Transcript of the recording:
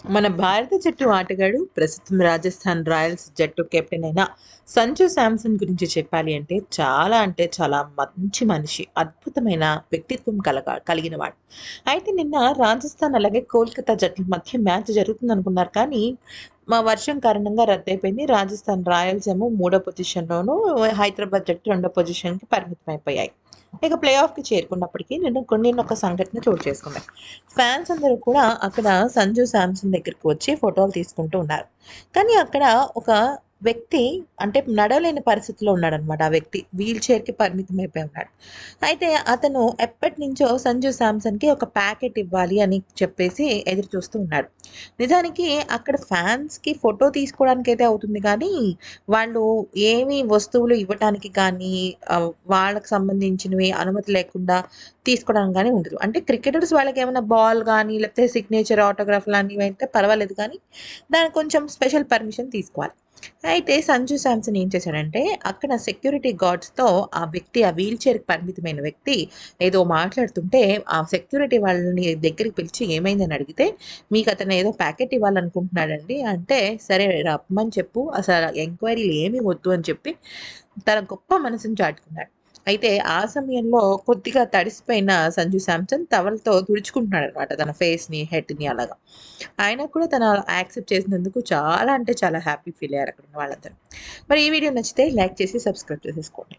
మన భారత జట్టు ఆటగాడు ప్రస్తుతం రాజస్థాన్ రాయల్స్ జట్టు కెప్టెన్ అయిన సంజు శాంసన్ గురించి చెప్పాలి అంటే చాలా మంచి మనిషి, అద్భుతమైన వ్యక్తిత్వం కలిగిన వాడు. అయితే నిన్న రాజస్థాన్ అలాగే కోల్కతా జట్ల మధ్య మ్యాచ్ జరుగుతుంది అనుకున్నారు, కానీ మా వర్షం కారణంగా రద్దయిపోయింది. రాజస్థాన్ రాయల్స్ ఏమో మూడో పొజిషన్లోను, హైదరాబాద్ జట్టు రెండో పొజిషన్కి పరిమితం అయిపోయాయి. ఇక ప్లే ఆఫ్కి చేరుకున్నప్పటికీ నిన్న ఒక సంఘటన చోటు చేసుకుంది. ఫ్యాన్స్ అందరూ కూడా అక్కడ సంజు శాంసన్ దగ్గరికి వచ్చి ఫోటోలు తీసుకుంటూ ఉన్నారు. కానీ అక్కడ ఒక వ్యక్తి, అంటే నడవలేని పరిస్థితిలో ఉన్నాడనమాట. ఆ వ్యక్తి వీల్ చైర్‌కి పరిమితం అయిపోయి ఉన్నాడు. అయితే అతను ఎప్పటినుంచో సంజు శాంసన్‌కి ఒక ప్యాకెట్ ఇవ్వాలి అని చెప్పేసి ఎదురు చూస్తూ ఉన్నాడు. నిజానికి అక్కడ ఫ్యాన్స్‌కి ఫోటో తీసుకోవడానికైతే అవుతుంది కానీ, వాళ్ళు ఏమి వస్తువులు ఇవ్వటానికి కానీ, వాళ్ళకి సంబంధించినవి అనుమతి లేకుండా తీసుకోవడానికి గాని ఉండదు. అంటే క్రికెటర్స్ వాళ్ళకేమైనా బాల్ గానీ, లేకపోతే సిగ్నేచర్ ఆటోగ్రాఫ్ లాంటివి అయితే పర్వాలేదు కానీ, దానికి కొంచెం స్పెషల్ పర్మిషన్ తీసుకోవాలి. అయితే సంజు శాంసన్ ఏం చేశాడంటే, అక్కడ సెక్యూరిటీ గార్డ్స్‌తో ఆ వీల్ చైర్‌కి పరిమితమైన వ్యక్తి ఏదో మాట్లాడుతుంటే, ఆ సెక్యూరిటీ వాళ్ళని దగ్గరికి పిలిచి ఏమైందని అడిగితే, "మీకు అతను ఏదో ప్యాకెట్ ఇవ్వాలనుకుంటున్నాడండి" అంటే, "సరే రమ్మని చెప్పు. అసలు ఎంక్వైరీలు ఏమీ వద్దు" అని చెప్పి తన గొప్ప మనసుని చాటుకున్నాడు. అయితే ఆ సమయంలో కొద్దిగా తడిసిపోయిన సంజు శాంసన్ టవల్‌తో తుడుచుకుంటున్నాడనమాట తన ఫేస్‌ని, హెడ్‌ని అలాగా. అయినా కూడా తను యాక్సెప్ట్ చేసినందుకు చాలా అంటే చాలా హ్యాపీ ఫీల్ అయ్యారు అక్కడున్న వాళ్ళందరూ. మరి ఈ వీడియో నచ్చితే లైక్ చేసి సబ్స్క్రైబ్ చేసేసుకోండి.